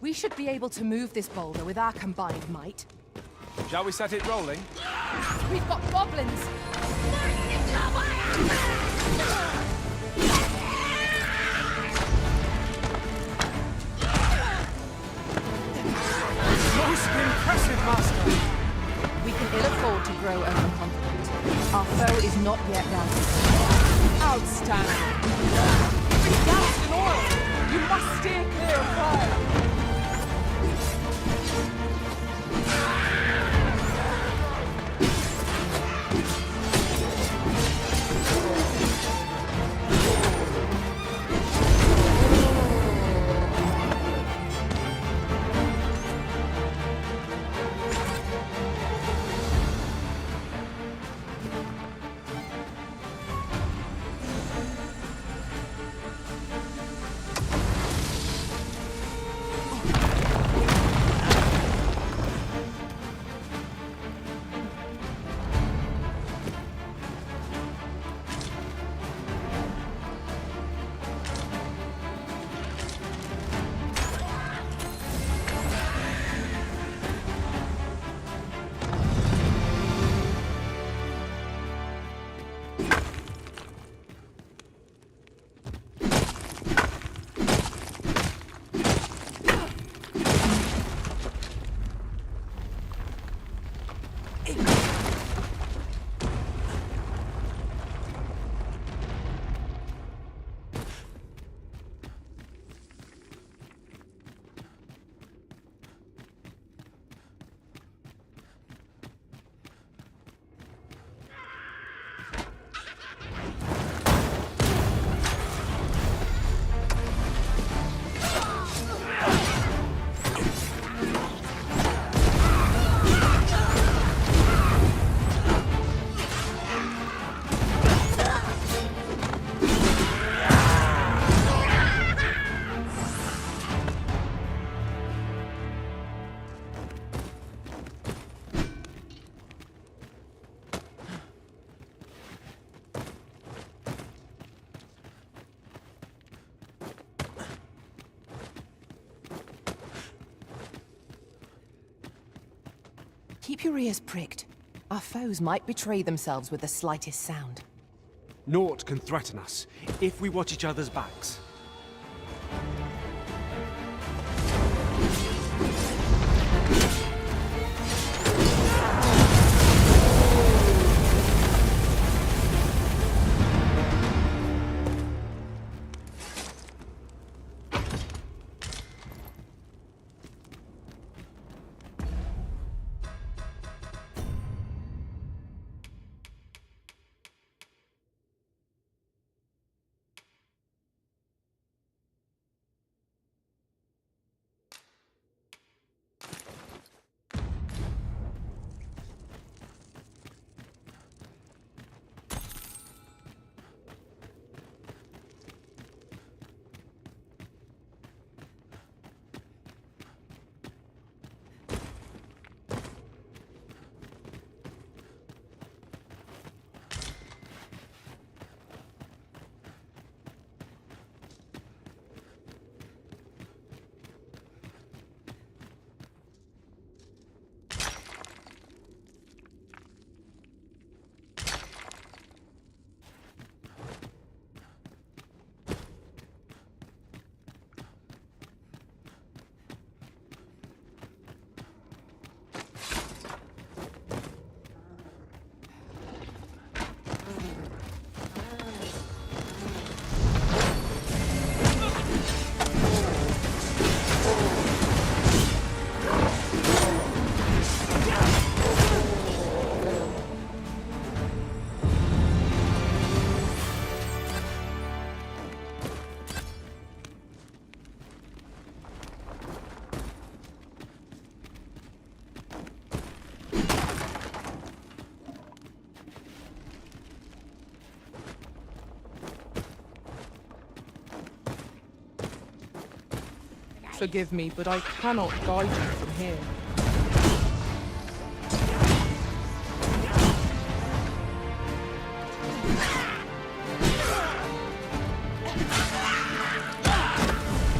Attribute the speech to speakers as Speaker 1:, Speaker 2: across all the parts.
Speaker 1: We should be able to move this boulder with our combined might.
Speaker 2: Shall we set it rolling?
Speaker 1: We've got goblins!
Speaker 2: Most impressive, Master!
Speaker 1: We can ill afford to grow overconfident. Our foe is not yet routed.
Speaker 3: Outstanding. Gas and oil! You must steer clear of fire!
Speaker 1: Keep your ears pricked. Our foes might betray themselves with the slightest sound.
Speaker 2: Naught can threaten us if we watch each other's backs.
Speaker 3: Forgive me, but I cannot guide you from here.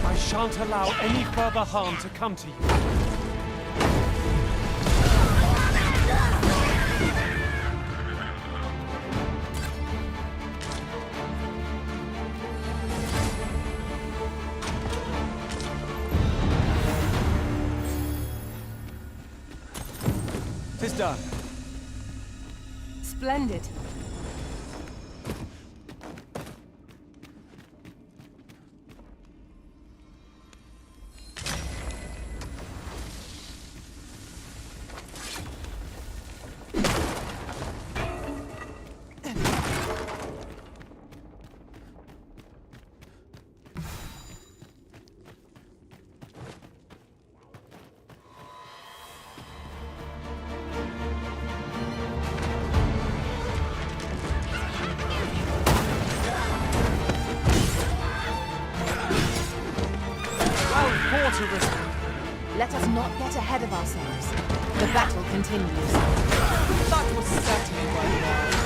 Speaker 2: I shan't allow any further harm to come to you. Tis done.
Speaker 1: Splendid. Let us not get ahead of ourselves. The battle continues.
Speaker 3: That was certainly worthwhile.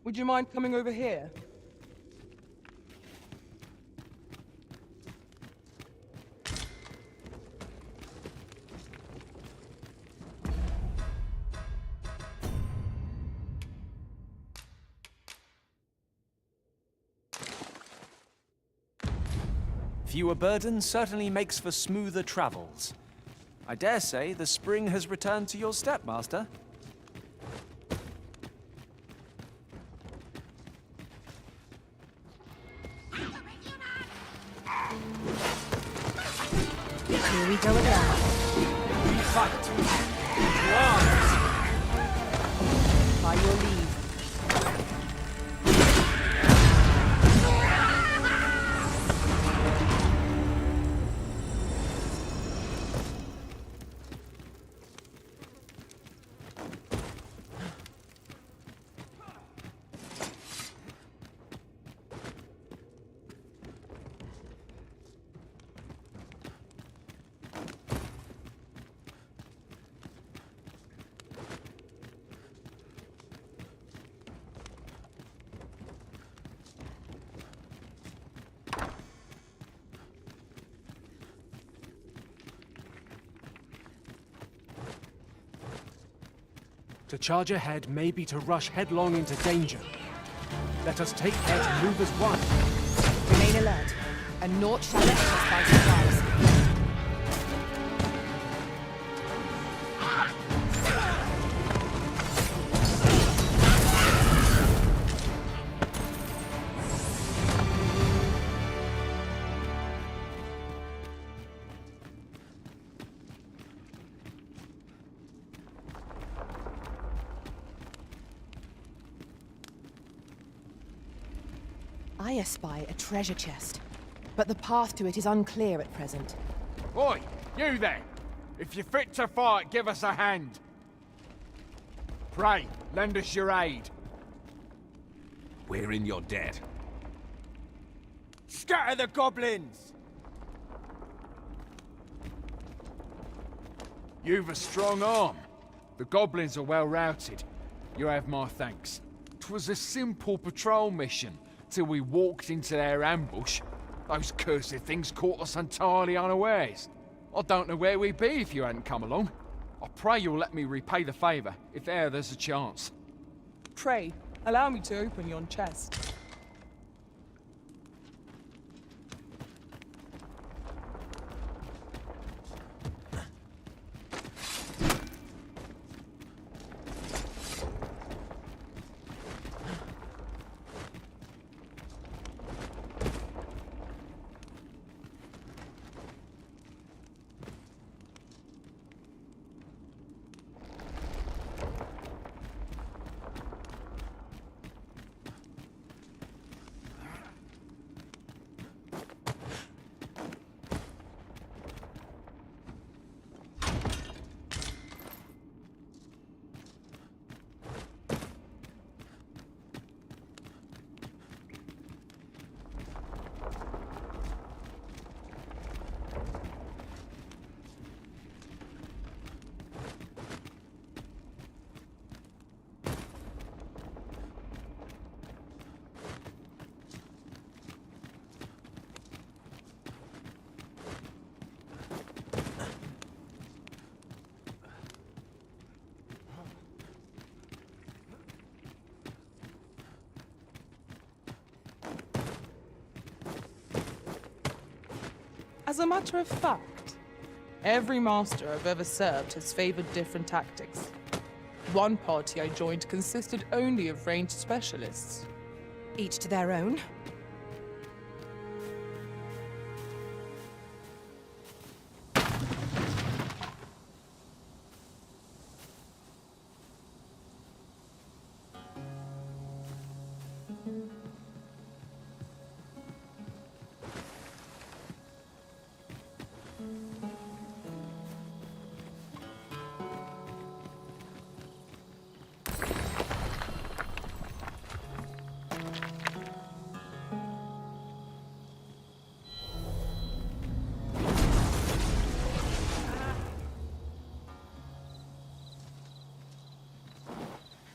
Speaker 3: Would you mind coming over here?
Speaker 4: Fewer burdens certainly makes for smoother travels. I dare say the spring has returned to your step, Master.
Speaker 1: Here we go again.
Speaker 2: Fight!
Speaker 1: By your leave.
Speaker 2: To charge ahead may be to rush headlong into danger. Let us take care to move as one.
Speaker 1: Remain alert, and naught shall let us by surprise. I espy a treasure chest, but the path to it is unclear at present.
Speaker 5: Oi, you there! If you're fit to fight, give us a hand. Pray, lend us your aid.
Speaker 6: We're in your debt.
Speaker 5: Scatter the goblins! You've a strong arm. The goblins are well routed. You have my thanks. 'Twas a simple patrol mission, till we walked into their ambush. Those cursed things caught us entirely unawares. I don't know where we'd be if you hadn't come along. I pray you'll let me repay the favour, if there's a chance.
Speaker 3: Pray, allow me to open yon chest. As a matter of fact, every master I've ever served has favored different tactics. One party I joined consisted only of ranged specialists.
Speaker 1: Each to their own.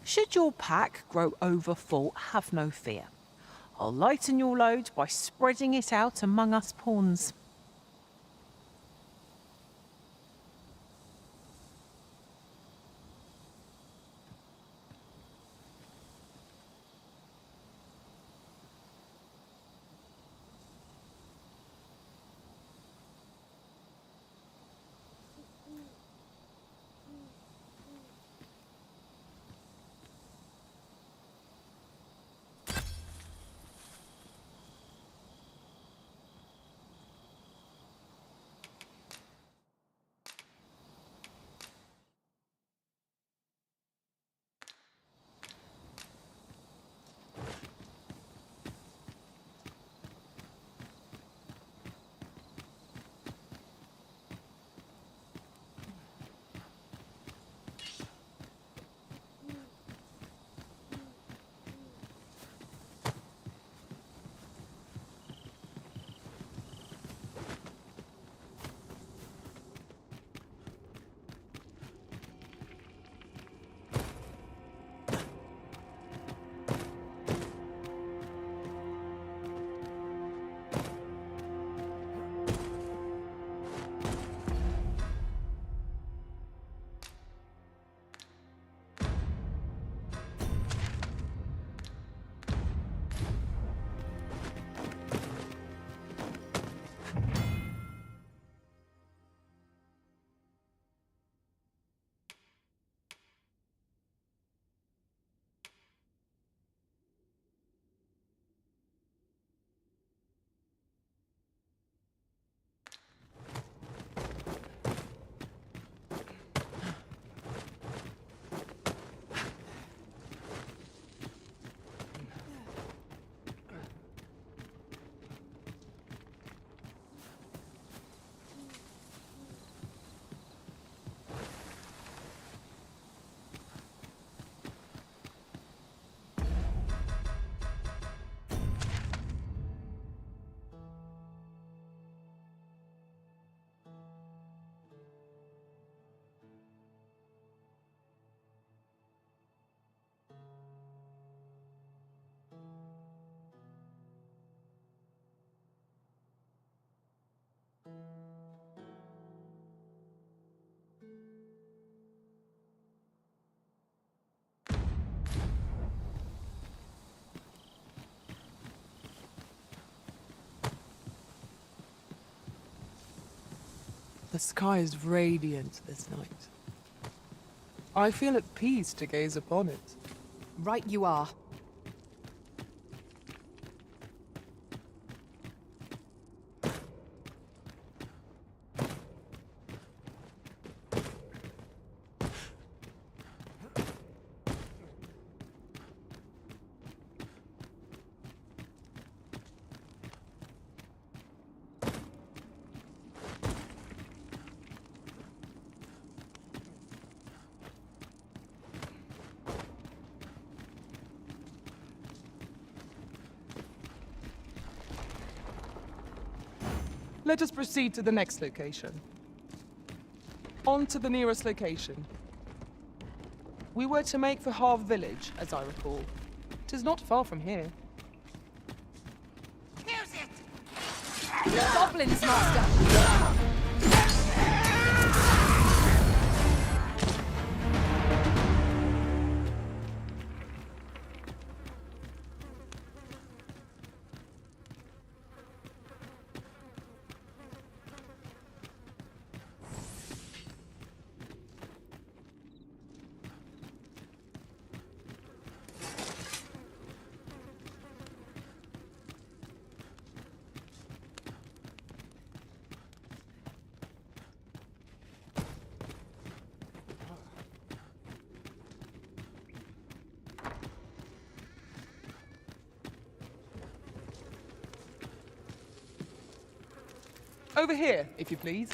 Speaker 7: Should your pack grow overfull, have no fear. I'll lighten your load by spreading it out among us pawns.
Speaker 3: The sky is radiant this night. I feel at peace to gaze upon it.
Speaker 1: Right you are.
Speaker 3: Let us proceed to the next location. On to the nearest location. We were to make for Harv Village, as I recall. 'Tis not far from here.
Speaker 1: Goblins, master!
Speaker 3: Over here, if you please.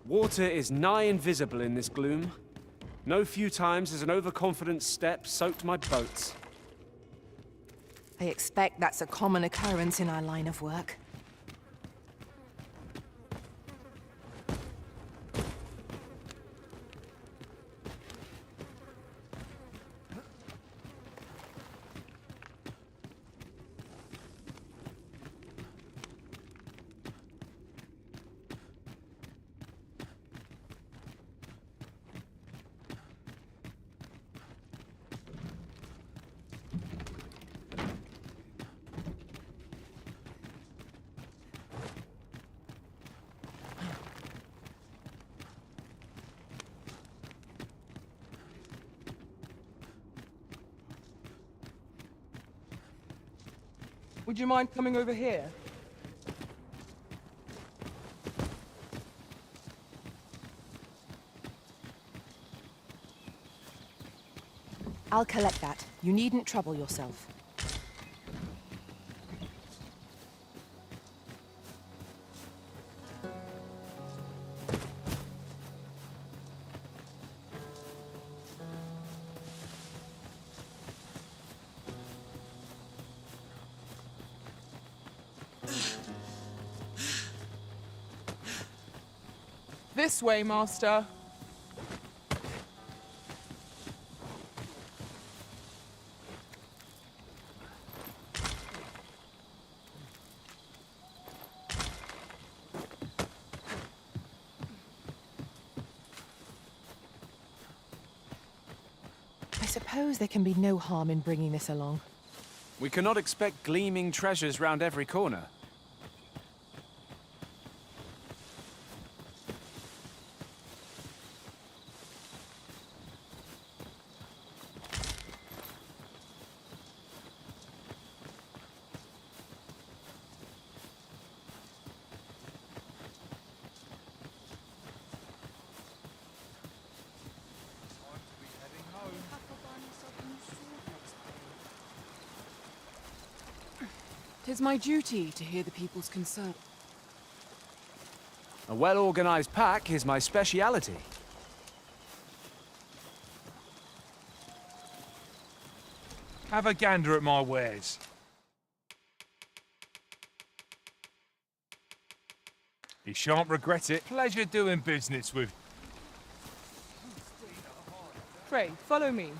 Speaker 2: Water is nigh invisible in this gloom. No few times has an overconfident step soaked my boats.
Speaker 1: I expect that's a common occurrence in our line of work.
Speaker 3: Would you mind coming over here?
Speaker 1: I'll collect that. You needn't trouble yourself.
Speaker 3: This way, Master.
Speaker 1: I suppose there can be no harm in bringing this along.
Speaker 4: We cannot expect gleaming treasures round every corner.
Speaker 8: Tis my duty to hear the people's concern.
Speaker 4: A well-organized pack is my speciality.
Speaker 9: Have a gander at my wares. You shan't regret it. Pleasure doing business with.
Speaker 3: Pray, follow me.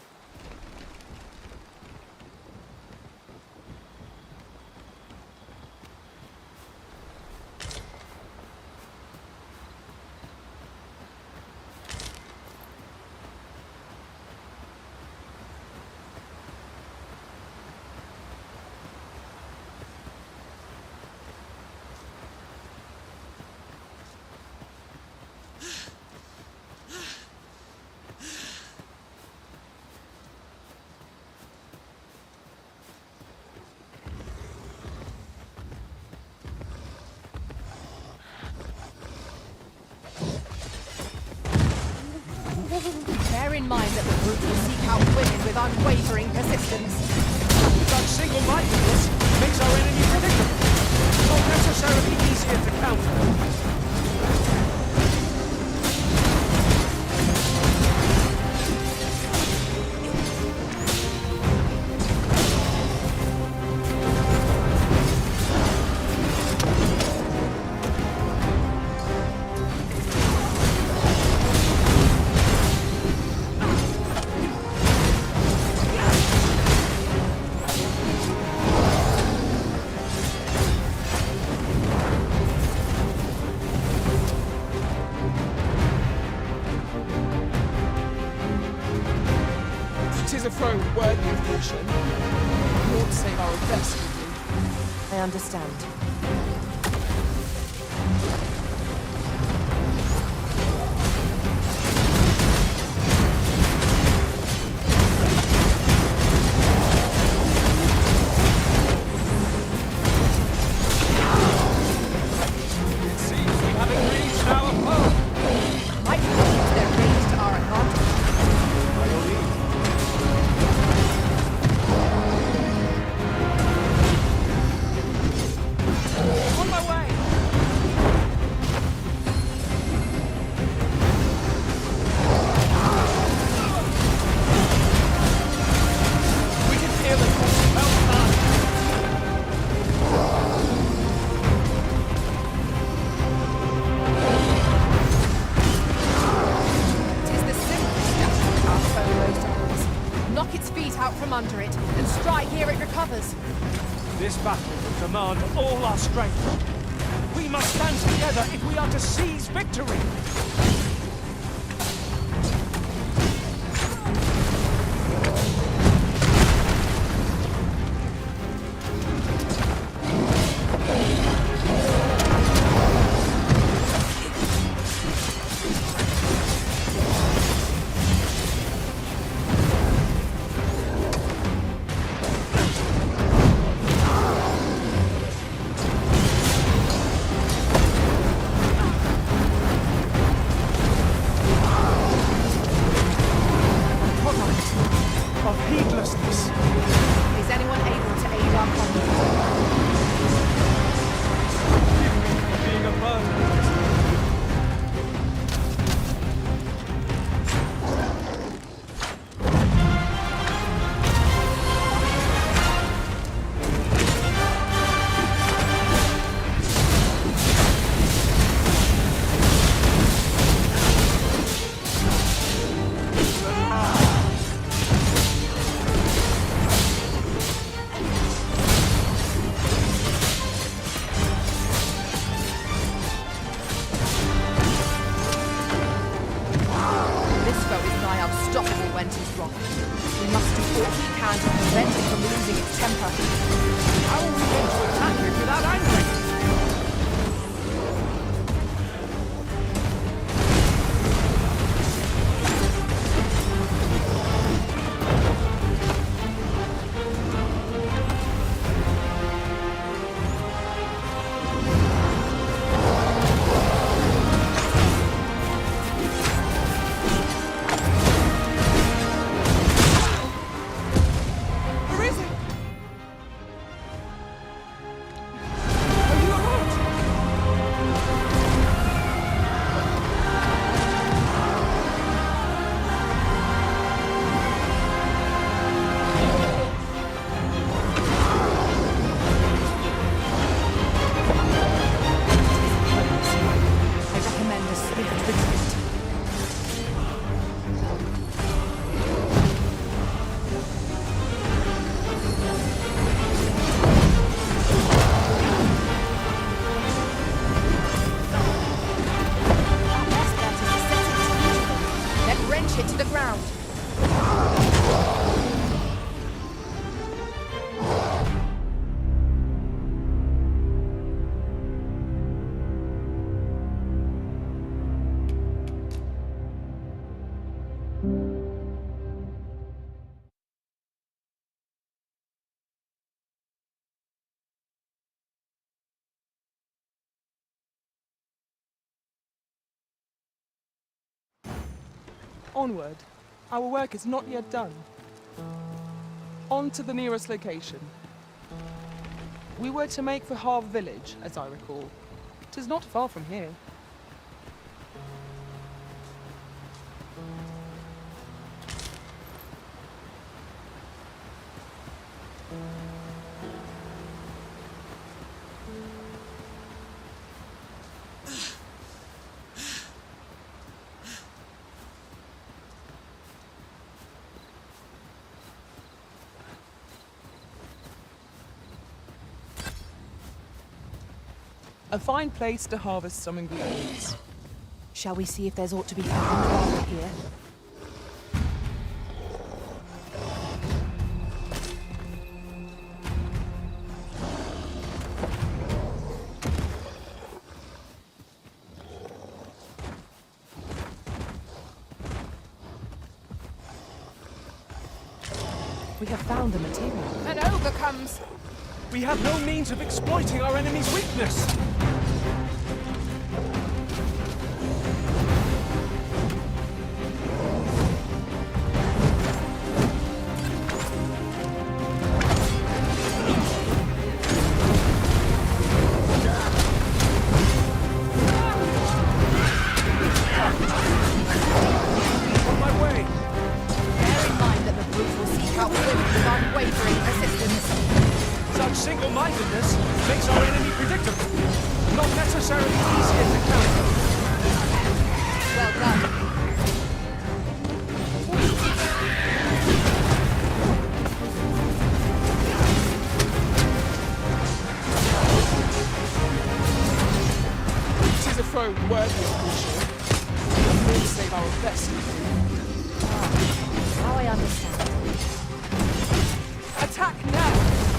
Speaker 1: Bear in mind that the group will seek out women with unwavering persistence.
Speaker 2: Such single-mindedness makes our enemy predictable, not necessarily easier to counter.
Speaker 3: Tis a throne worthy of caution. We ought to save our investment.
Speaker 1: I understand. knock its feet out from under it and strike ere it recovers.
Speaker 2: This battle will demand all our strength. We must stand together if we are to seize victory.
Speaker 1: Is anyone able to aid our combat?
Speaker 2: Being a burden.
Speaker 1: We must do all we can to prevent it from losing its temper.
Speaker 2: How are we going to attack it without angering?
Speaker 3: Onward. Our work is not yet done. On to the nearest location. We were to make for Harv Village, as I recall. 'Tis not far from here. A fine place to harvest some ingredients.
Speaker 1: Shall we see if there's aught to be found while we're here? We have found the material.
Speaker 8: An ogre comes!
Speaker 2: We have no means of exploiting our enemy's weakness. On my way.
Speaker 1: Bear in mind that the brute will seek out women with unwavering persistence.
Speaker 2: Such single-mindedness makes our enemy predictable, not necessarily easier to counter.
Speaker 1: Well done.
Speaker 3: grow worthy of caution. We will save our best.
Speaker 1: Now I understand.
Speaker 3: Attack now,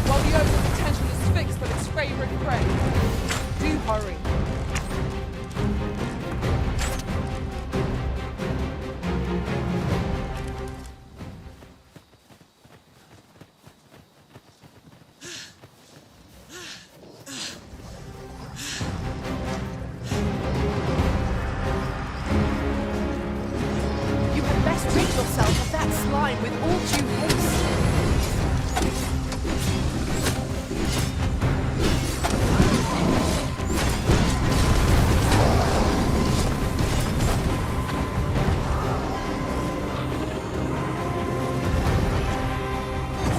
Speaker 3: while the ogre's attention is fixed on its favorite prey. Do hurry.
Speaker 1: You had best rid yourself of that slime with all due haste.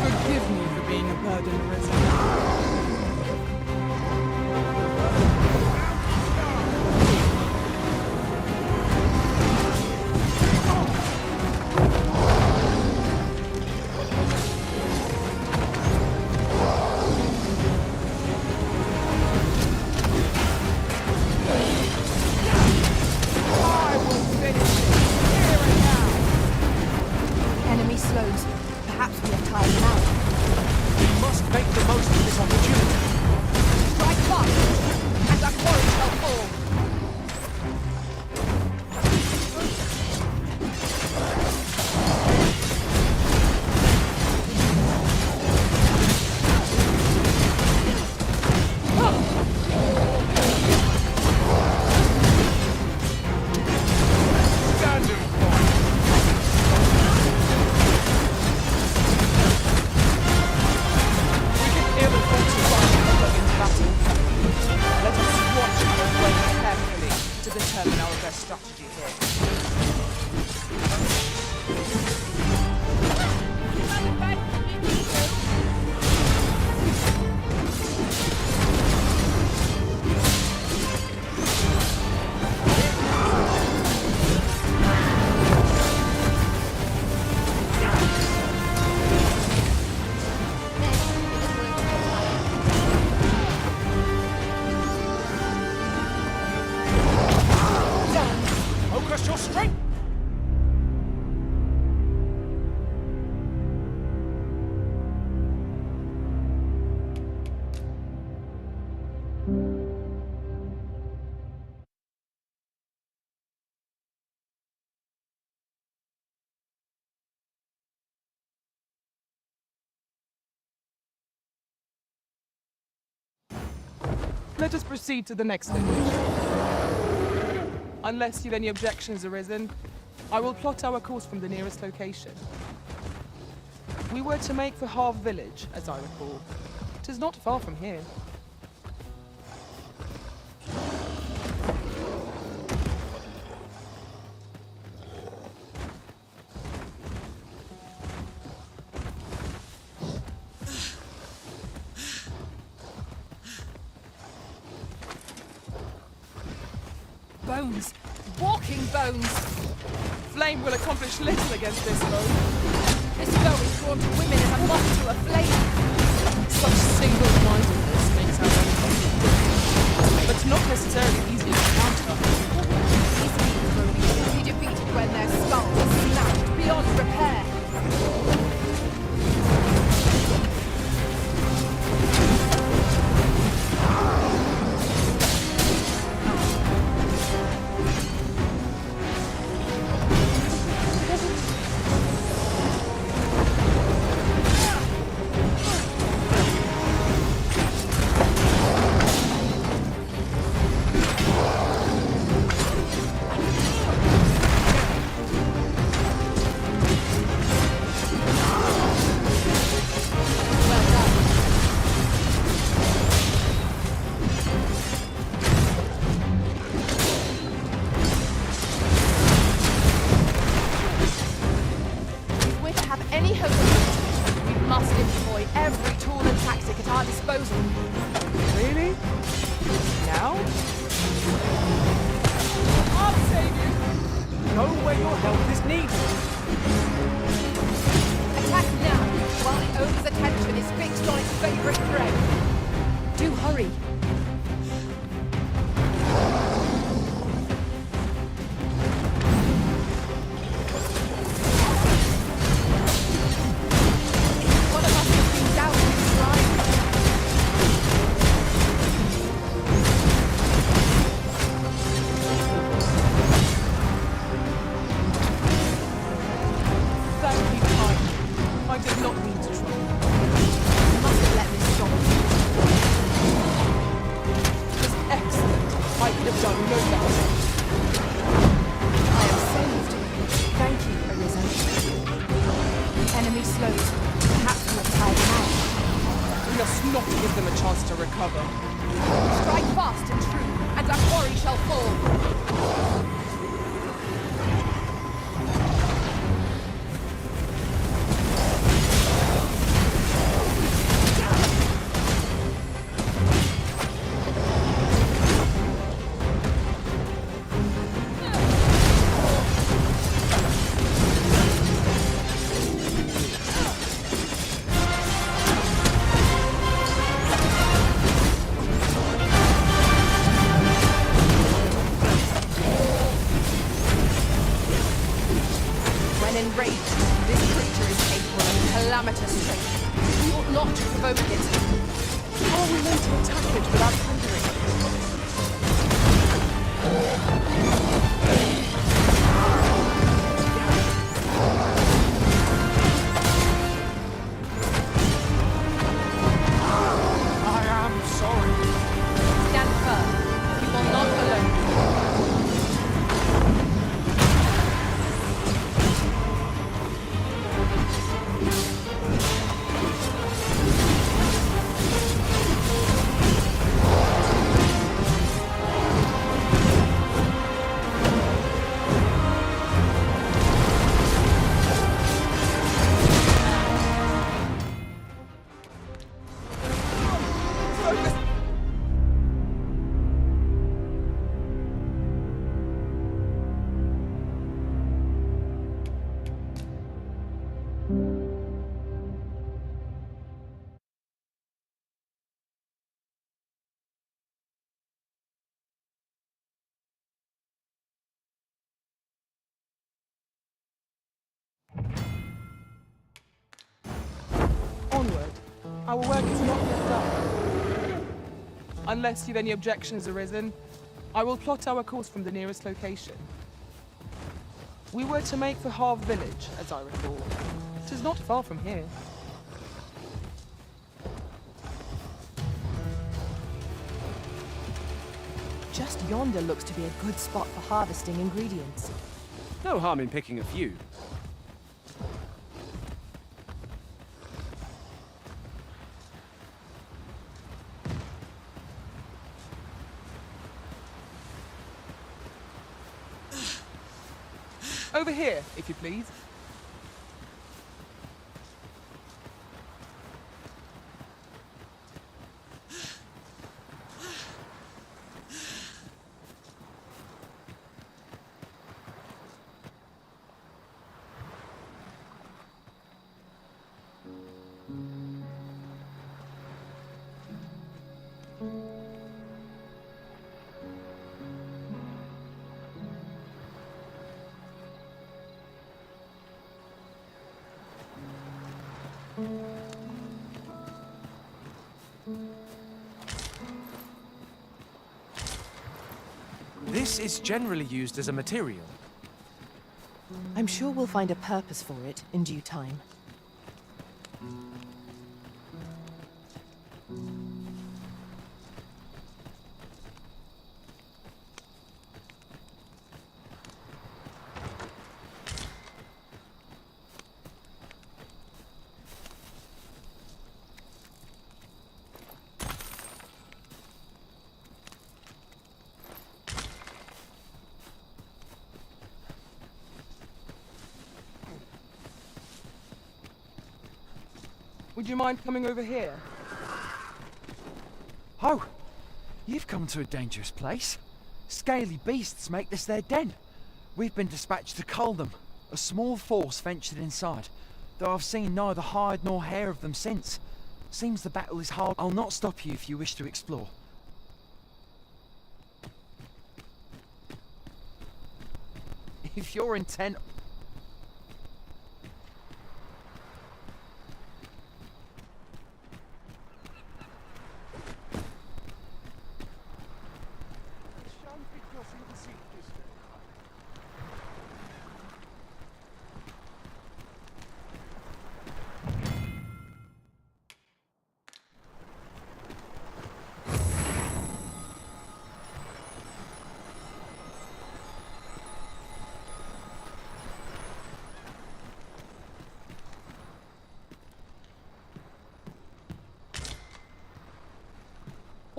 Speaker 3: Forgive me for being a burden, Risen. I will finish it here and now.
Speaker 1: Enemy slows. Perhaps we have tired them out.
Speaker 2: We must make the most of this opportunity.
Speaker 1: Strike fast, and our quarry shall fall.
Speaker 5: Standing point.
Speaker 3: We can hear the thoughts of our into battle. Let us watch our way carefully to determine our best strategy here.
Speaker 2: Focus your strength!
Speaker 3: Let us proceed to the next stage. Unless you've any objections arisen, I will plot our course from the nearest location. We were to make for Harve Village, as I recall. 'Tis not far from here.
Speaker 1: Bones. Walking bones.
Speaker 3: Flame will accomplish little against this foe.
Speaker 1: This foe is drawn to women as a moth to a flame.
Speaker 3: Such single-mindedness makes our enemy difficult, but not necessarily easy to counter.
Speaker 1: These people will be easily defeated when their skulls are snapped beyond repair. Any hope of it, we must employ every tool and tactic at our disposal.
Speaker 3: Really? Now? I'll save you!
Speaker 2: Go where your help is needed.
Speaker 1: Attack now, while the ogre's attention is fixed on its favorite prey. Do hurry.
Speaker 3: I did not mean to try.
Speaker 1: You mustn't let me stop you.
Speaker 3: It was excellent. I could have done no better.
Speaker 1: I am saved. Thank you, Arisen. Enemy slowed. Perhaps you have tired them out.
Speaker 3: We must not give them a chance to recover.
Speaker 1: Strike fast and true, and our quarry shall fall. When enraged, this creature is capable of calamitous strength. We ought not to provoke it.
Speaker 3: How are we meant to attack it without hindering?
Speaker 5: I am sorry.
Speaker 1: Stand firm. You will not alone.
Speaker 3: Onward. Our work is not yet done. Unless you've any objections arisen, I will plot our course from the nearest location. We were to make for Harv Village, as I recall. It is not far from here.
Speaker 7: Just yonder looks to be a good spot for harvesting ingredients.
Speaker 4: No harm in picking a few.
Speaker 3: Over here, if you please.
Speaker 4: This is generally used as a material.
Speaker 7: I'm sure we'll find a purpose for it in due time.
Speaker 3: Would you mind coming over here?
Speaker 5: Oh, you've come to a dangerous place. Scaly beasts make this their den. We've been dispatched to cull them. A small force ventured inside, though I've seen neither hide nor hair of them since. Seems the battle is hard. I'll not stop you if you wish to explore. If you're intent...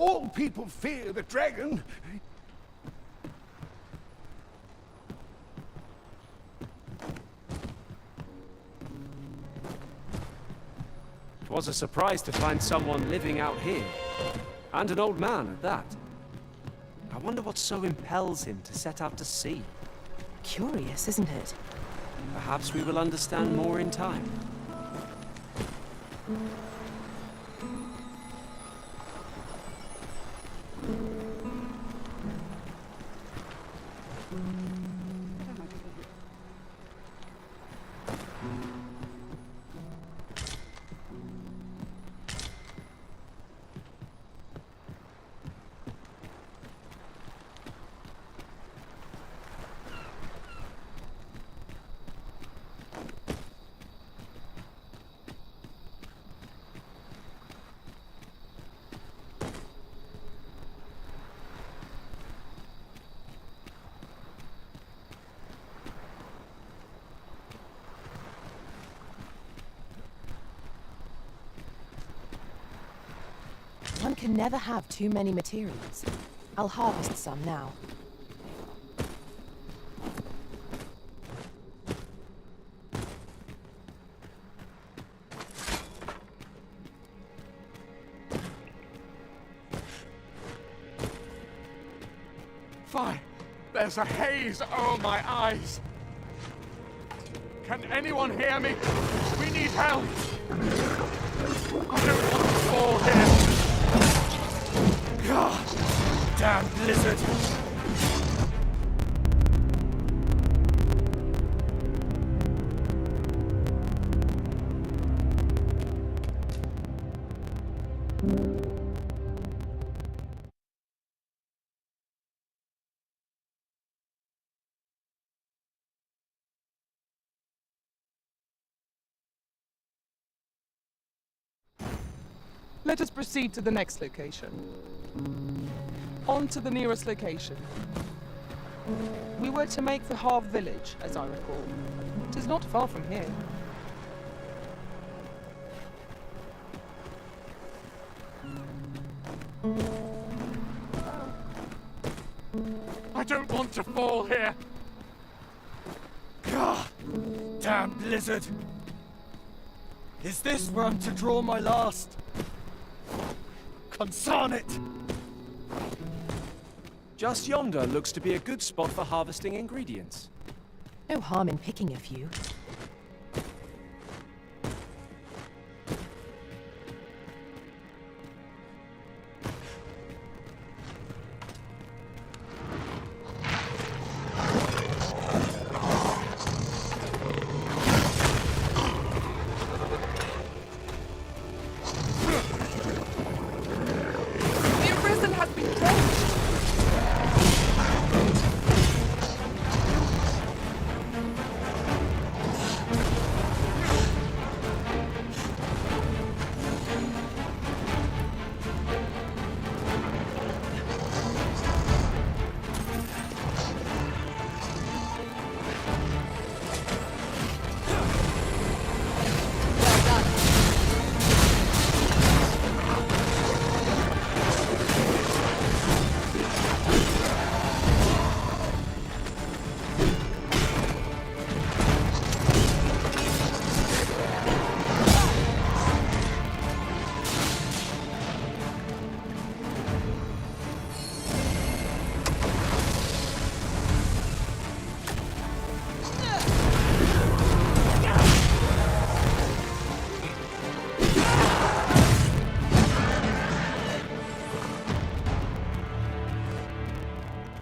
Speaker 10: all people fear the dragon.
Speaker 2: It was a surprise to find someone living out here. And an old man at that. I wonder what so impels him to set out to sea.
Speaker 1: Curious, isn't it?
Speaker 2: Perhaps we will understand more in time.
Speaker 1: One can never have too many materials. I'll harvest some now.
Speaker 5: Fine. There's a haze over my eyes. Can anyone hear me? We need help. I don't want to fall here. God, damn blizzard.
Speaker 3: Let us proceed to the next location. On to the nearest location. We were to make for Harv Village, as I recall. It is not far from here.
Speaker 5: I don't want to fall here. God, damn blizzard.
Speaker 4: Is this where I'm to draw my last? Consarn it!
Speaker 2: Just yonder looks to be a good spot for harvesting ingredients.
Speaker 1: No harm in picking a few.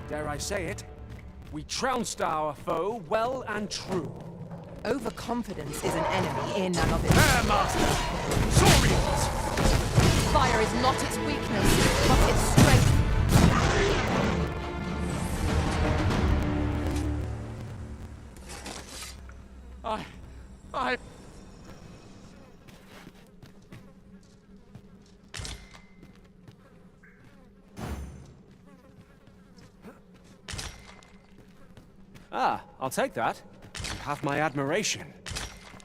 Speaker 2: Dare I say it? We trounced our foe well and true.
Speaker 1: Overconfidence is an enemy in and of itself.
Speaker 2: Fair master! Saurians!
Speaker 1: Fire is not its weakness, but its strength.
Speaker 5: I...
Speaker 2: Ah, I'll take that. You have my admiration.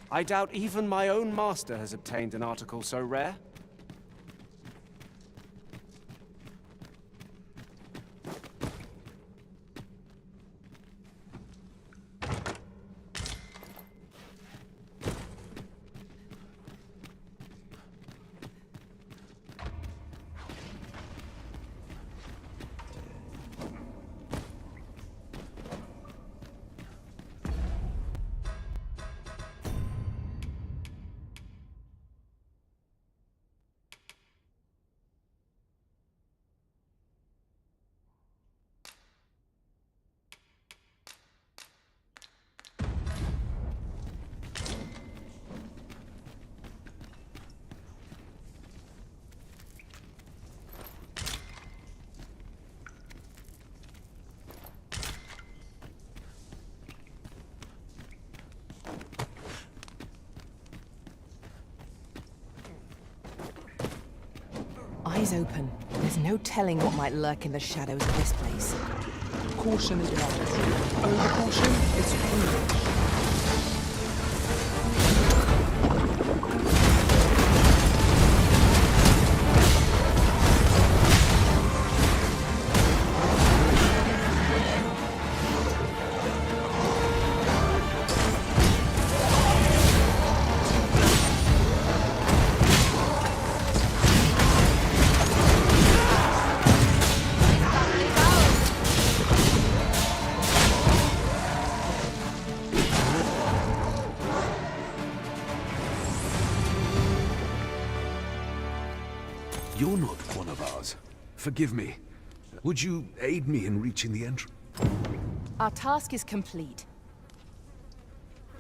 Speaker 2: I doubt even my own master has obtained an article so rare.
Speaker 1: Eyes open. There's no telling what might lurk in the shadows of this place.
Speaker 3: Caution is wise. Over-caution is foolish.
Speaker 6: You're not one of ours. Forgive me. Would you aid me in reaching the entrance?
Speaker 1: Our task is complete.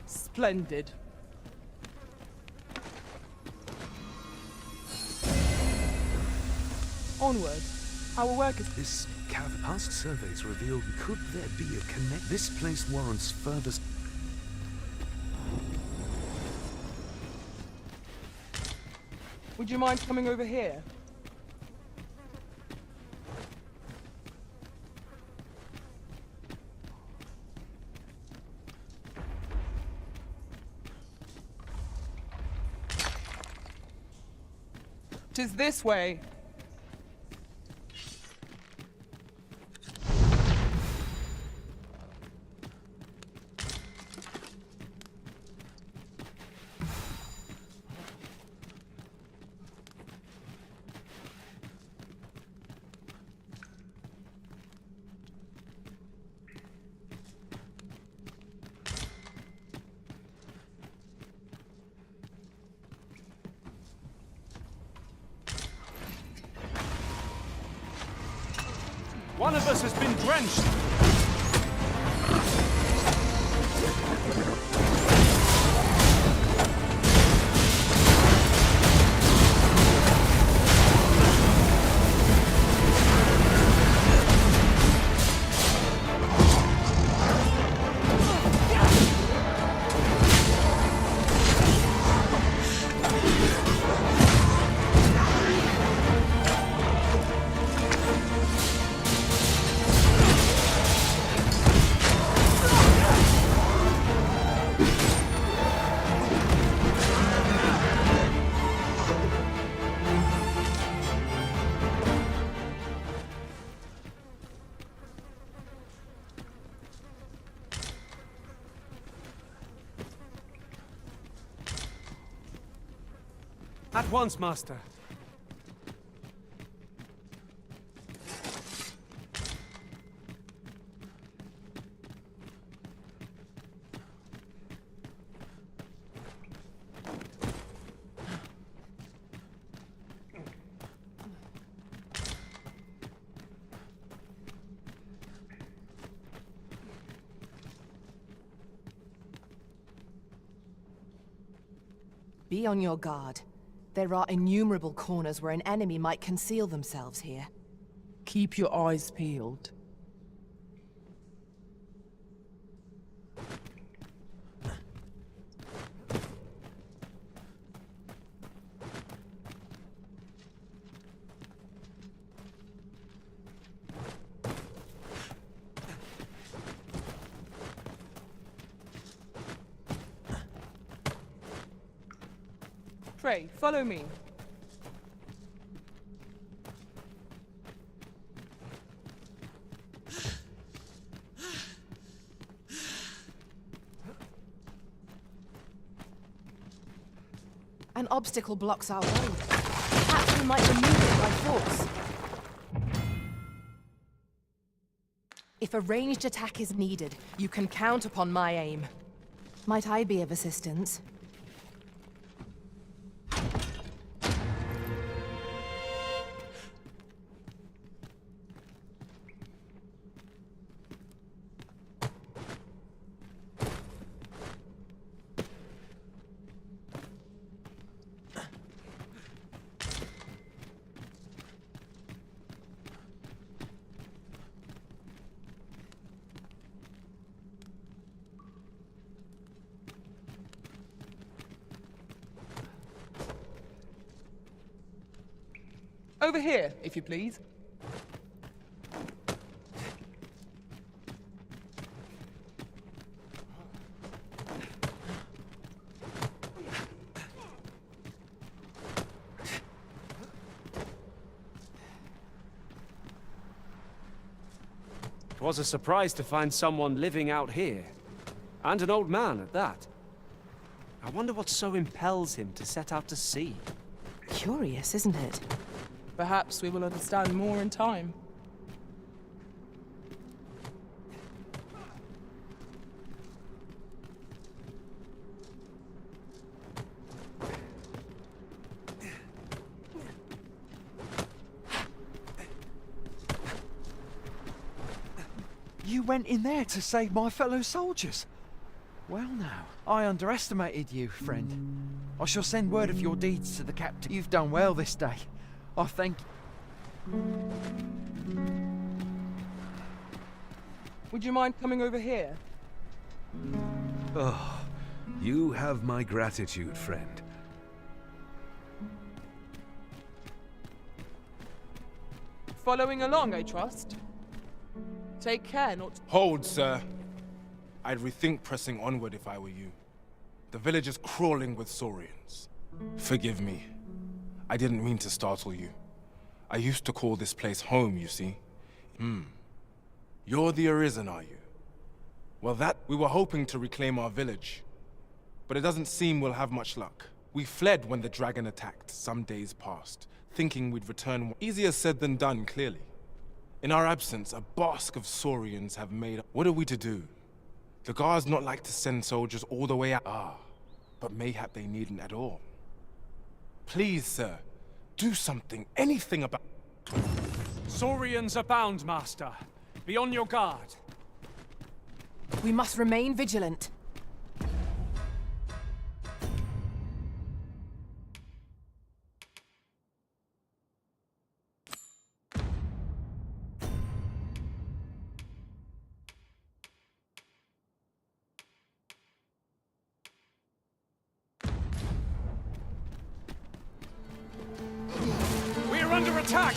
Speaker 3: Splendid. Onward. Our work is...
Speaker 6: This cavern, past surveys revealed, could there be a connect? This place warrants further...
Speaker 3: Would you mind coming over here? Tis this way.
Speaker 2: One of us has been drenched! At once, Master.
Speaker 1: Be on your guard. There are innumerable corners where an enemy might conceal themselves here.
Speaker 3: Keep your eyes peeled. Pray, follow me.
Speaker 1: An obstacle blocks our road. Perhaps we might remove it by force. If a ranged attack is needed, you can count upon my aim. Might I be of assistance?
Speaker 3: Over here, if you please.
Speaker 2: It was a surprise to find someone living out here. And an old man at that. I wonder what so impels him to set out to sea.
Speaker 1: Curious, isn't it?
Speaker 3: Perhaps we will understand more in time.
Speaker 11: You went in there to save my fellow soldiers. Well now, I underestimated you, friend. I shall send word of your deeds to the captain. You've done well this day. I thank you.
Speaker 3: Would you mind coming over here?
Speaker 6: Oh, you have my gratitude, friend.
Speaker 3: Following along, I trust. Take care not to...
Speaker 12: Hold, sir. I'd rethink pressing onward if I were you. The village is crawling with Saurians. Forgive me. I didn't mean to startle you. I used to call this place home, you see. You're the Arisen, are you? Well, we were hoping to reclaim our village. But it doesn't seem we'll have much luck. We fled when the dragon attacked some days past, thinking we'd return. Easier said than done, clearly. In our absence, a basque of Saurians have made... What are we to do? The guards not like to send soldiers all the way out. But mayhap they needn't at all. Please, sir, do something, anything about...
Speaker 2: Saurians abound, Master. Be on your guard.
Speaker 1: We must remain vigilant.
Speaker 2: We're under attack!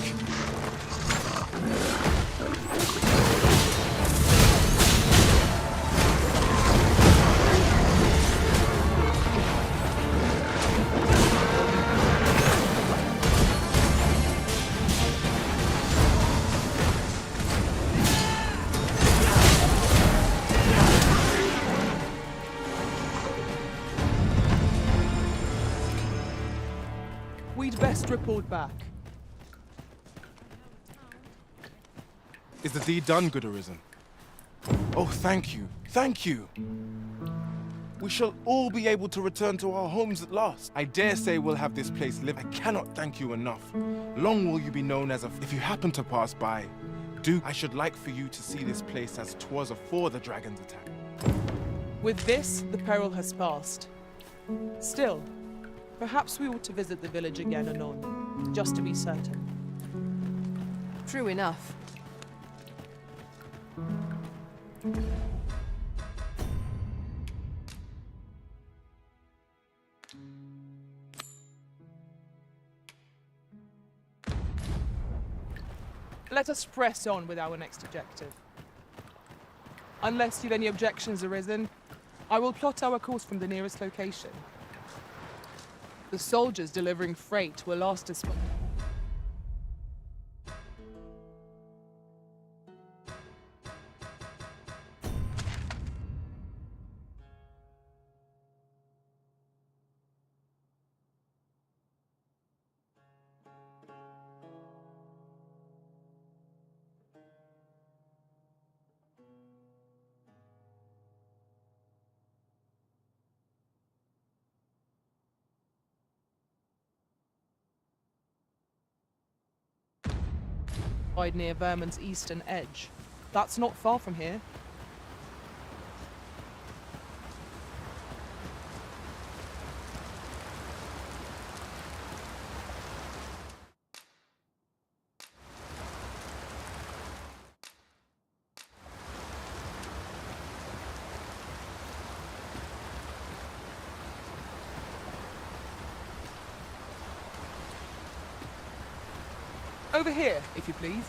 Speaker 3: We'd best report back.
Speaker 12: Is the deed done, good Arisen? Oh, thank you. Thank you. We shall all be able to return to our homes at last. I dare say we'll have this place live. I cannot thank you enough. Long will you be known as if you happen to pass by, I should like for you to see this place as 'twas afore the dragon's attack.
Speaker 3: With this, the peril has passed. Still, perhaps we ought to visit the village again anon, just to be certain.
Speaker 1: True enough.
Speaker 3: Let us press on with our next objective. Unless you've any objections arisen, I will plot our course from the nearest location. The soldiers delivering freight were last dispatched. near Vermon's eastern edge. That's not far from here. Over here, if you please.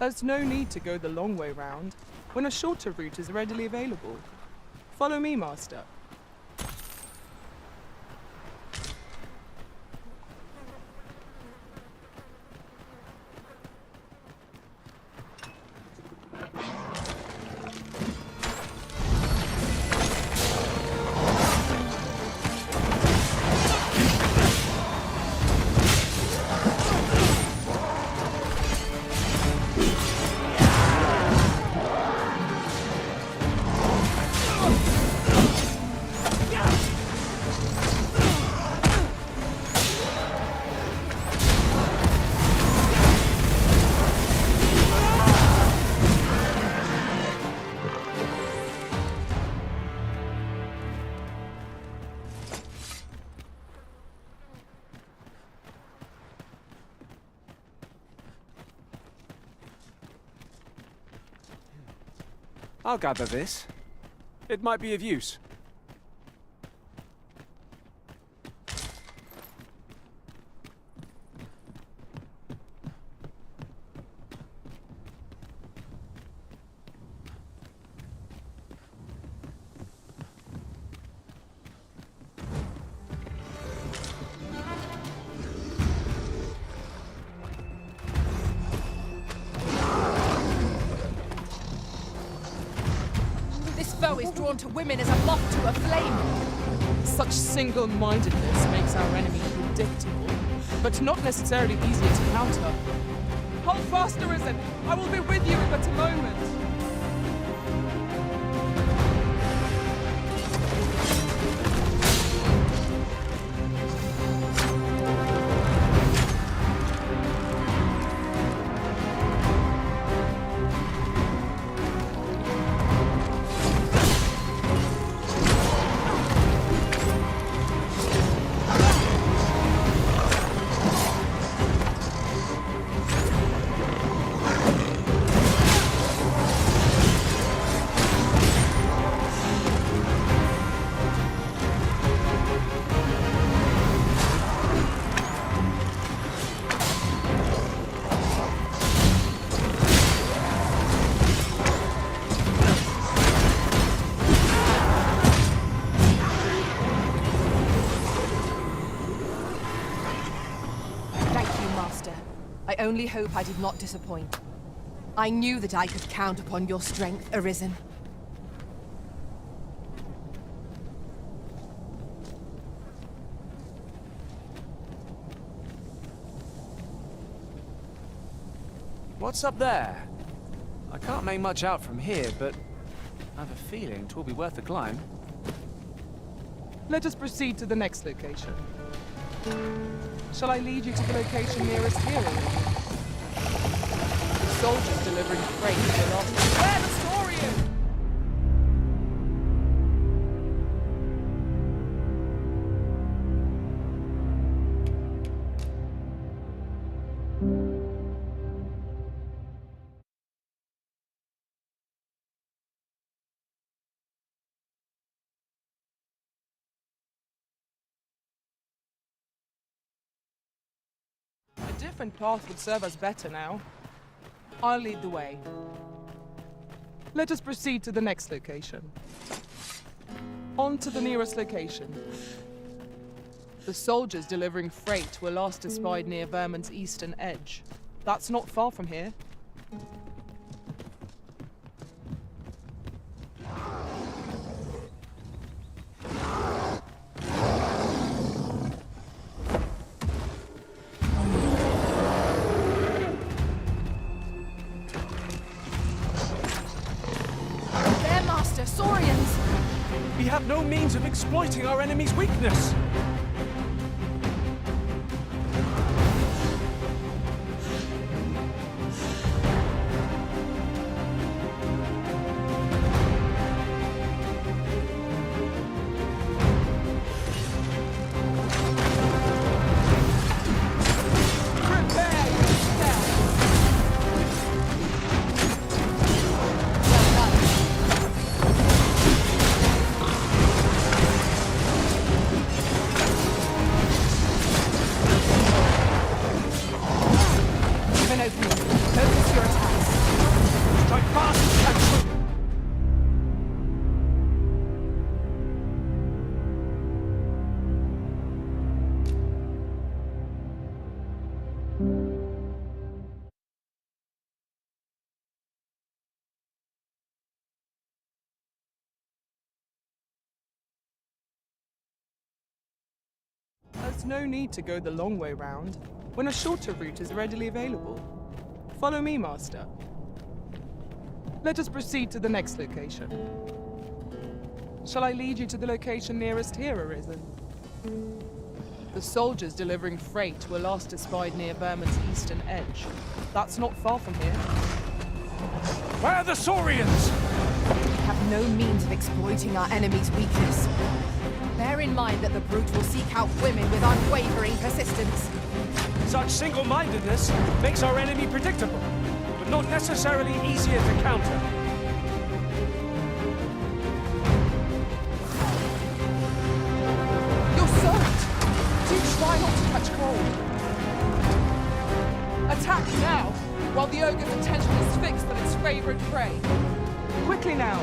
Speaker 3: There's no need to go the long way round when a shorter route is readily available. Follow me, Master.
Speaker 2: I'll gather this. It might be of use.
Speaker 1: Is drawn to women as a moth to a flame.
Speaker 3: Such single-mindedness makes our enemy predictable, but not necessarily easier to counter. Hold fast, Arisen! I will be with you in but a moment.
Speaker 1: I only hope I did not disappoint. I knew that I could count upon your strength, Arisen.
Speaker 2: What's up there? I can't make much out from here, but I have a feeling 'twill be worth the climb.
Speaker 3: Let us proceed to the next location. Shall I lead you to the location nearest here? Soldiers delivering freight were lost. Where the story is! A different path would serve us better now. I'll lead the way. Let us proceed to the next location. On to the nearest location. The soldiers delivering freight were last espied near Vermon's eastern edge. That's not far from here.
Speaker 1: Their master, Saurians!
Speaker 2: We have no means of exploiting our enemy's weakness.
Speaker 1: Focus your attacks.
Speaker 2: Strike fast and true.
Speaker 3: There's no need to go the long way round when a shorter route is readily available. Follow me, Master. Let us proceed to the next location. Shall I lead you to the location nearest here, Arisen? The soldiers delivering freight were last espied near Vermon's eastern edge. That's not far from here.
Speaker 2: Where are the Saurians?
Speaker 1: We have no means of exploiting our enemy's weakness. Bear in mind that the brute will seek out women with unwavering persistence.
Speaker 2: Such single-mindedness makes our enemy predictable, but not necessarily easier to counter.
Speaker 3: You're soaked! Do try not to catch cold. Attack now, while the ogre's attention is fixed on its favorite prey. Quickly now!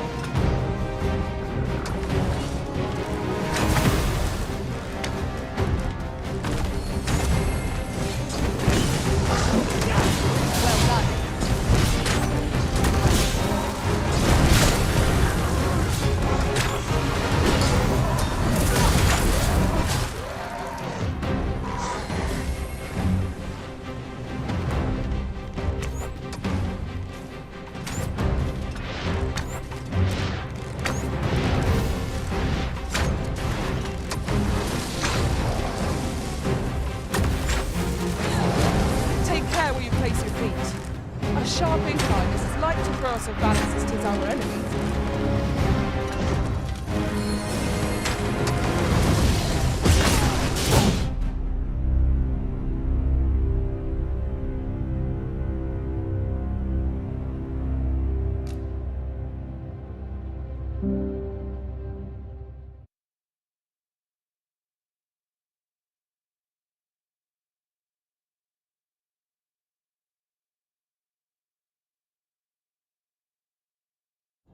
Speaker 3: A sharp incline is as light to throw us off balance as 'tis our enemies.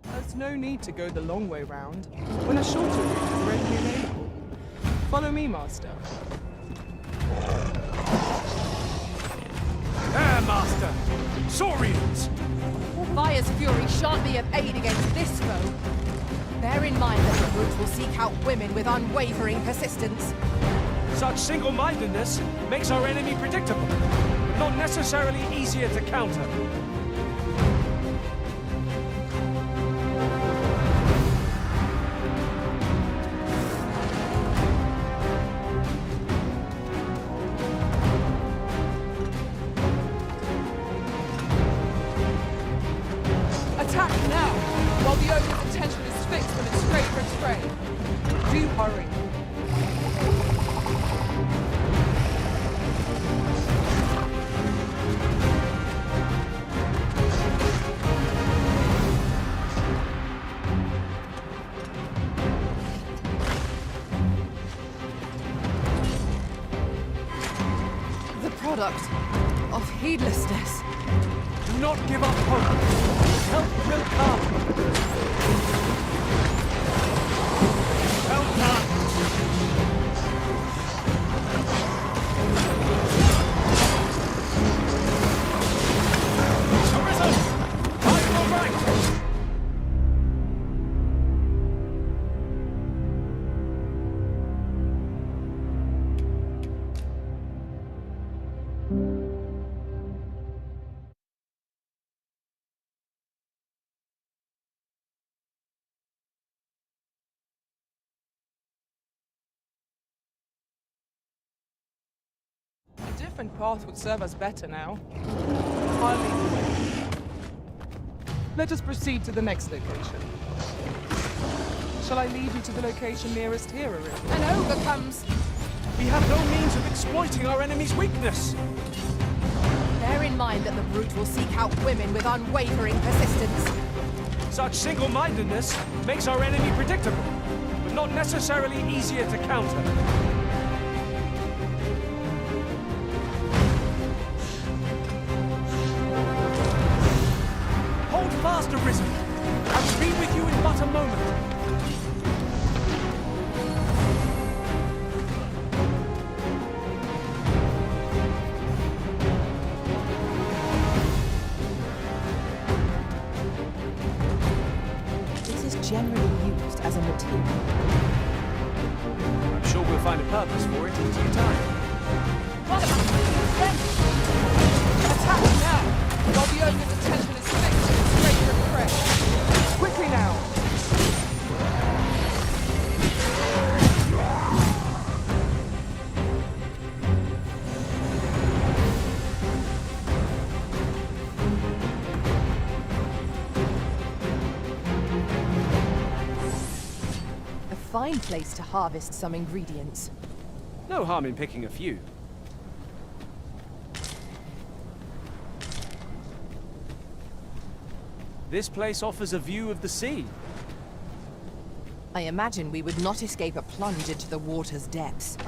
Speaker 3: There's no need to go the long way round when a shorter route is readily available. Follow me, Master.
Speaker 2: There, Master! Saurians!
Speaker 1: Fire's fury shan't be of aid against this foe. Bear in mind that the brute will seek out women with unwavering persistence.
Speaker 2: Such single-mindedness makes our enemy predictable, but not necessarily easier to counter.
Speaker 3: Attack now, while the ogre's attention is fixed on its favorite prey. Do hurry.
Speaker 1: The product of heedlessness.
Speaker 2: Do not give up hope. Help will come.
Speaker 3: different path would serve us better now. I'll lead the way. Let us proceed to the next location. Shall I lead you to the location nearest here, Arun?
Speaker 8: An ogre comes.
Speaker 2: We have no means of exploiting our enemy's weakness.
Speaker 1: Bear in mind that the brute will seek out women with unwavering persistence.
Speaker 2: Such single-mindedness makes our enemy predictable, but not necessarily easier to counter. Hold fast, Arisen. I will be with you in but a moment.
Speaker 7: Generally used as a material.
Speaker 2: I'm sure we'll find a purpose for it in due time.
Speaker 3: What about them? Attack now, while the ogre's attention is fixed on its greater prey. Quickly now!
Speaker 1: Fine place to harvest some ingredients.
Speaker 2: No harm in picking a few. This place offers a view of the sea.
Speaker 1: I imagine we would not escape a plunge into the water's depths.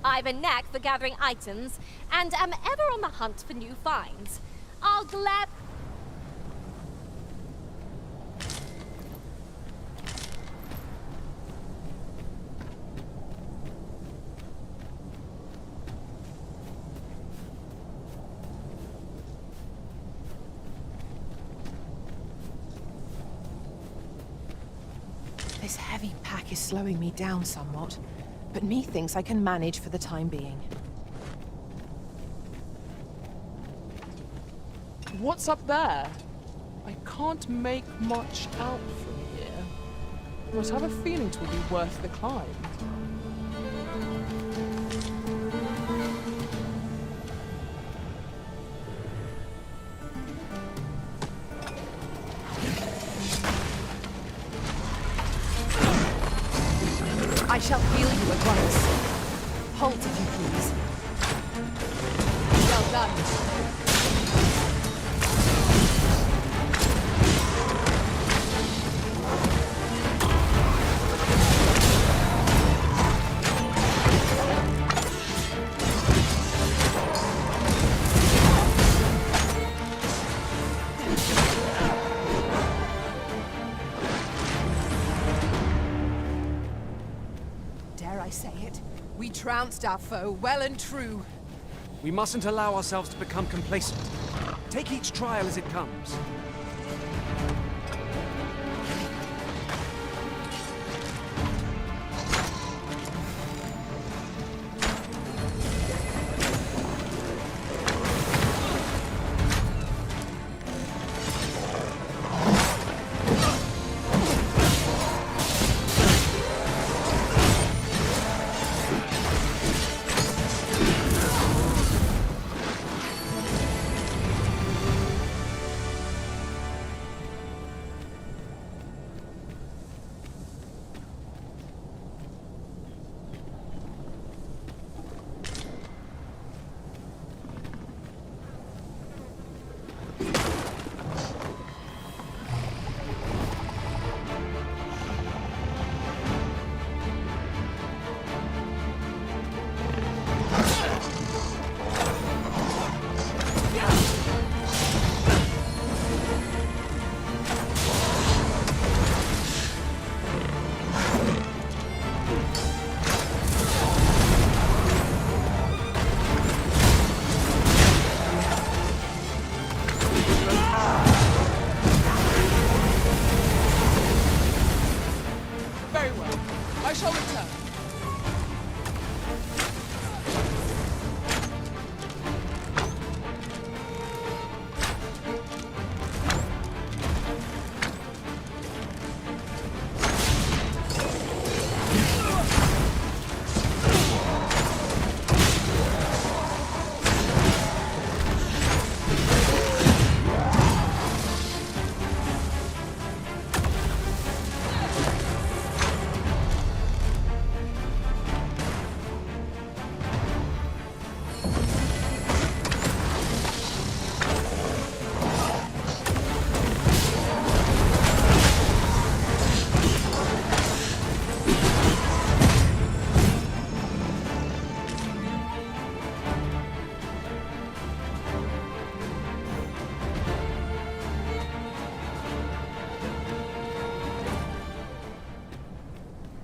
Speaker 13: I've a knack for gathering items, and am ever on the hunt for new finds. I'll glad...
Speaker 1: This heavy pack is slowing me down somewhat, but methinks I can manage for the time being.
Speaker 3: What's up there? I can't make much out from here, but I have a feeling it will be worth the climb.
Speaker 1: I shall heal you at once. Halt, if you please. Well done. Dare I say it? We trounced our foe well and true.
Speaker 2: We mustn't allow ourselves to become complacent. Take each trial as it comes.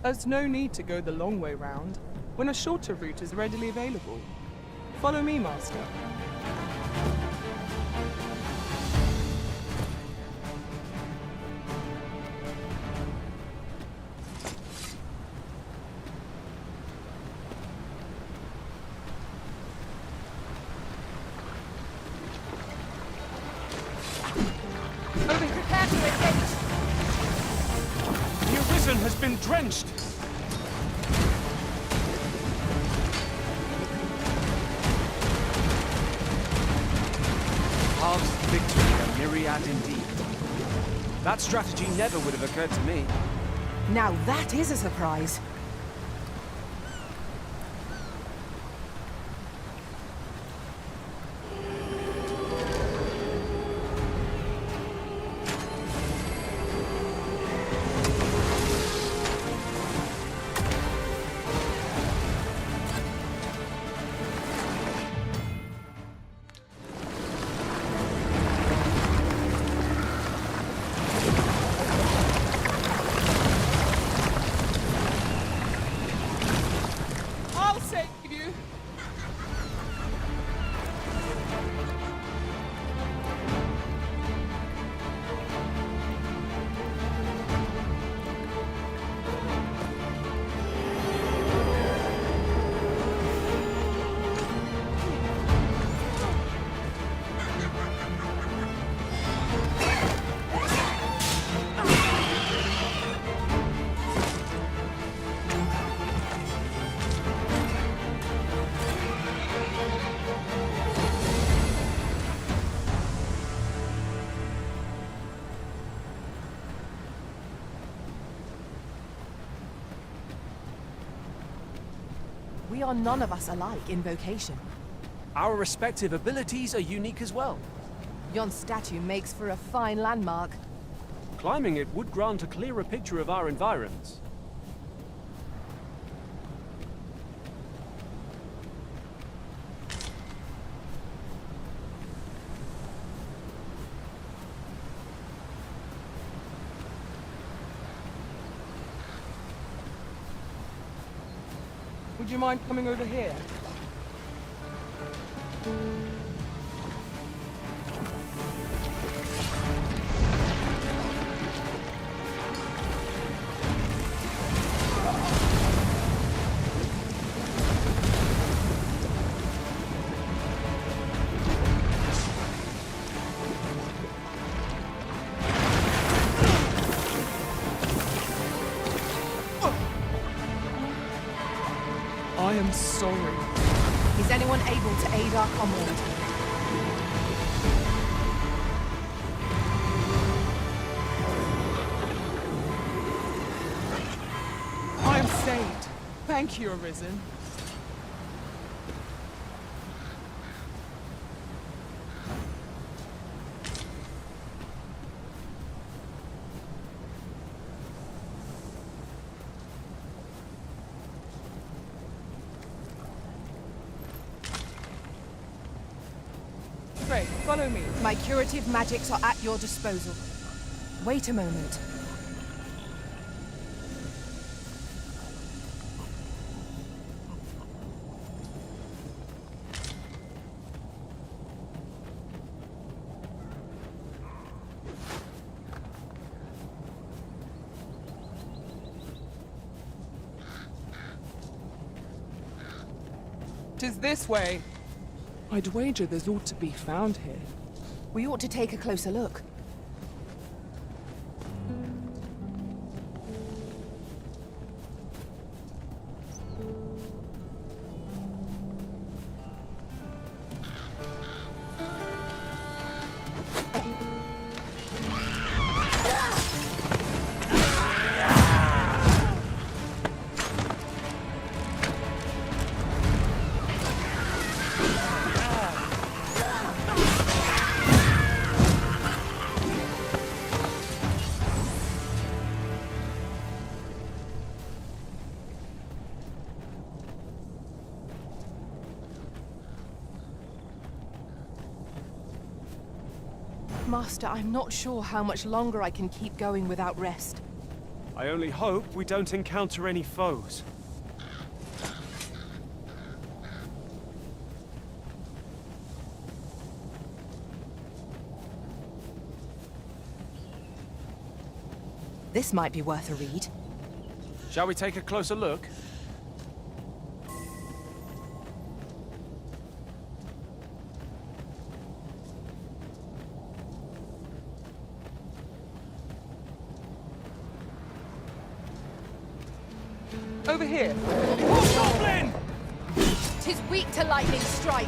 Speaker 3: There's no need to go the long way round when a shorter route is readily available. Follow me, Master.
Speaker 1: Prepare to engage.
Speaker 2: The Arisen has been drenched! Halves victory, a myriad indeed. That strategy never would have occurred to me.
Speaker 1: Now that is a surprise.
Speaker 3: I'll save you.
Speaker 1: We are none of us alike in vocation.
Speaker 2: Our respective abilities are unique as well.
Speaker 1: Yon statue makes for a fine landmark.
Speaker 2: Climbing it would grant a clearer picture of our environs.
Speaker 3: Would you mind coming over here? I am sorry.
Speaker 1: Is anyone able to aid our comrade?
Speaker 3: I am saved. Thank you, Arisen. Great, follow me.
Speaker 1: My curative magics are at your disposal. Wait a moment.
Speaker 3: Tis this way. I'd wager there's ought to be found here.
Speaker 1: We ought to take a closer look. Master, I'm not sure how much longer I can keep going without rest.
Speaker 2: I only hope we don't encounter any foes.
Speaker 1: This might be worth a read.
Speaker 2: Shall we take a closer look?
Speaker 3: Over here.
Speaker 2: Goblin!
Speaker 1: 'Tis weak to lightning strike.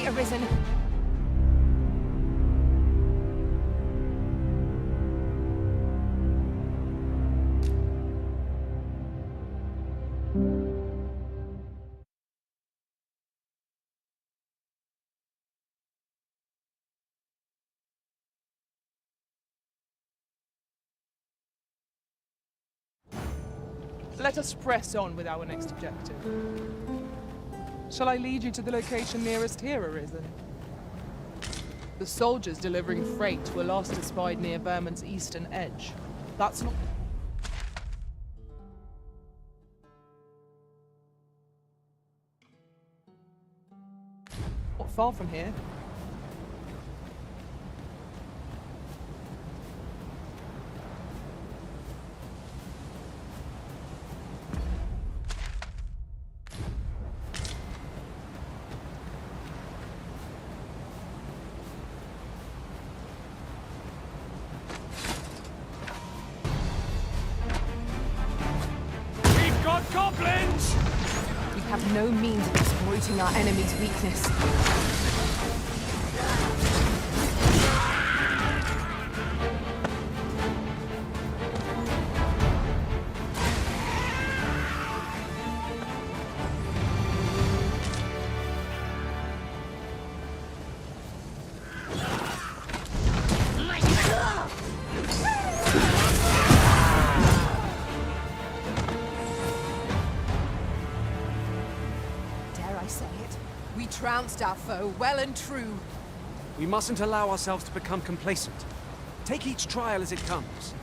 Speaker 1: Arisen.
Speaker 3: Let us press on with our next objective. Shall I lead you to the location nearest here, Arisen? The soldiers delivering freight were last espied near Vermin's eastern edge. That's not... not far from here.
Speaker 2: Goblins!
Speaker 1: We have no means of exploiting our enemy's weakness. We trounced our foe, well and true.
Speaker 2: We mustn't allow ourselves to become complacent. Take each trial as it comes.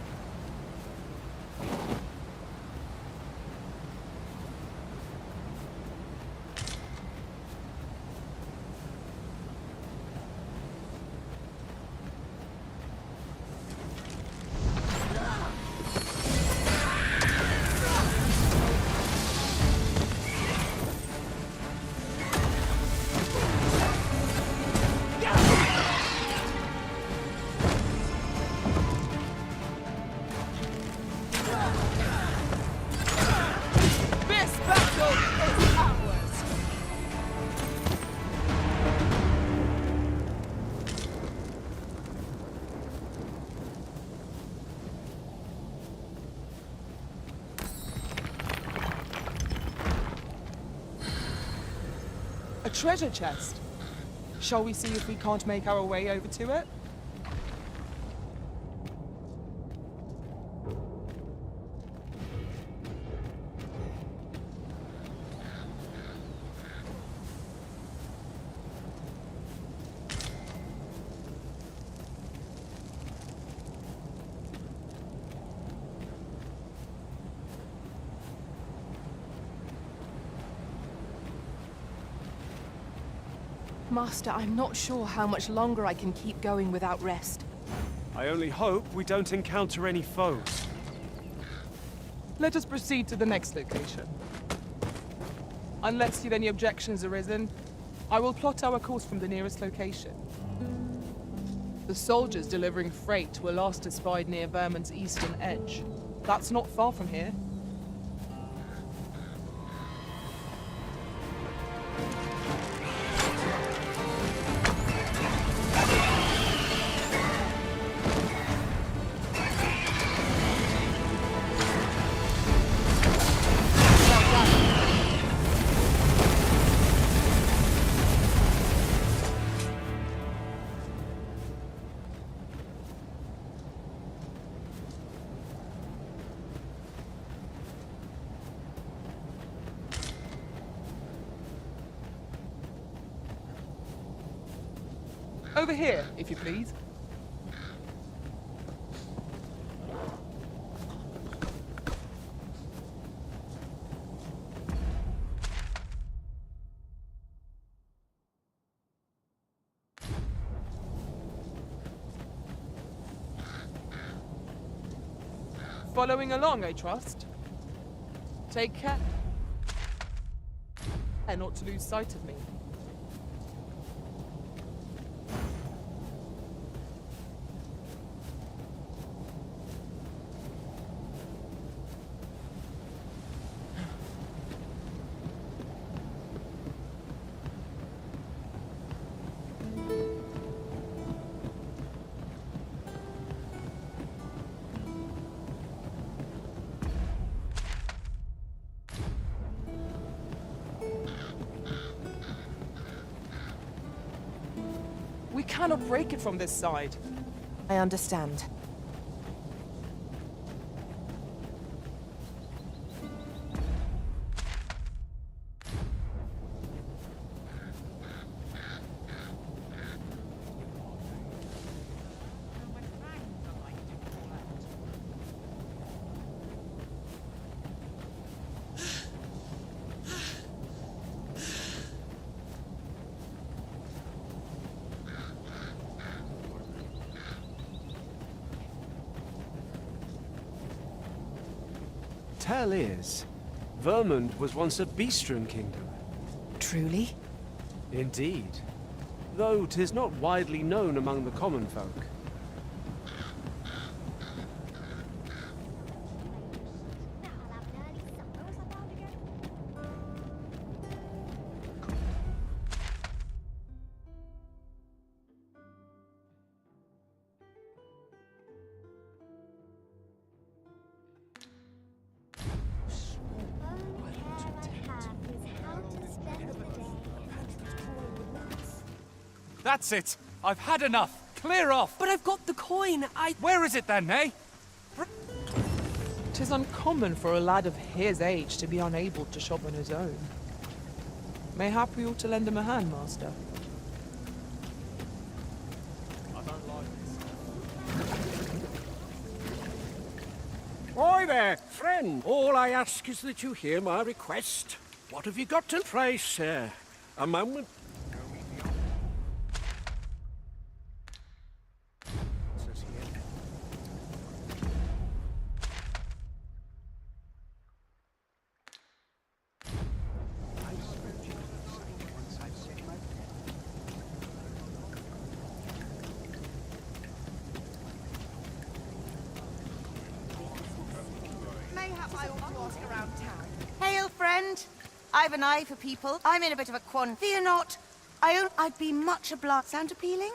Speaker 3: A treasure chest. Shall we see if we can't make our way over to it?
Speaker 8: Master, I'm not sure how much longer I can keep going without rest.
Speaker 2: I only hope we don't encounter any foes.
Speaker 3: Let us proceed to the next location. Unless you've any objections arisen, I will plot our course from the nearest location. The soldiers delivering freight were last espied near Vermin's eastern edge. That's not far from here. Over here, if you please. Following along, I trust. Take care. And not to lose sight of me. We cannot break it from this side.
Speaker 8: I understand.
Speaker 2: Tell is, Vermund was once a beastren kingdom.
Speaker 8: Truly?
Speaker 2: Indeed. Though 'tis not widely known among the common folk.
Speaker 9: That's it! I've had enough! Clear off!
Speaker 8: But I've got the coin!
Speaker 9: Where is it then, eh?
Speaker 3: 'Tis uncommon for a lad of his age to be unable to shop on his own. Mayhap we ought to lend him a hand, Master.
Speaker 10: Oi there, friend. All I ask is that you hear my request. What have you got to pray, sir? A moment.
Speaker 14: Hail, friend. I've an eye for people. I'm in a bit of a quandary. Fear not. I'd be much obliged. Sound appealing?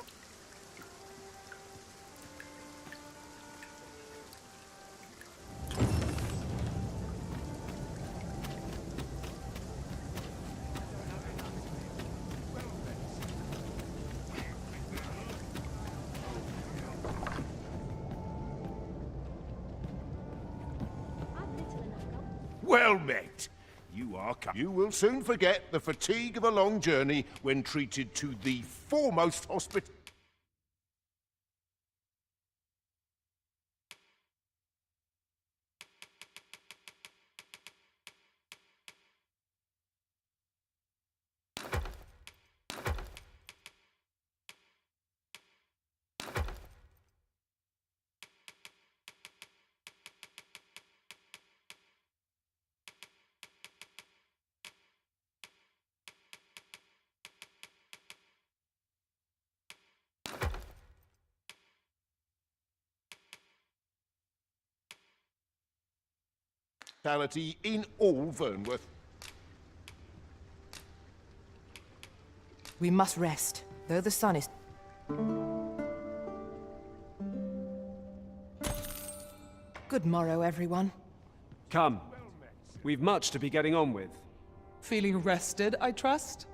Speaker 10: Well met. You will soon forget the fatigue of a long journey when treated to the foremost hospital.
Speaker 15: hospitality in all Vernworth.
Speaker 1: We must rest, though the sun is... Good morrow, everyone.
Speaker 2: Come. We've much to be getting on with.
Speaker 3: Feeling rested, I trust?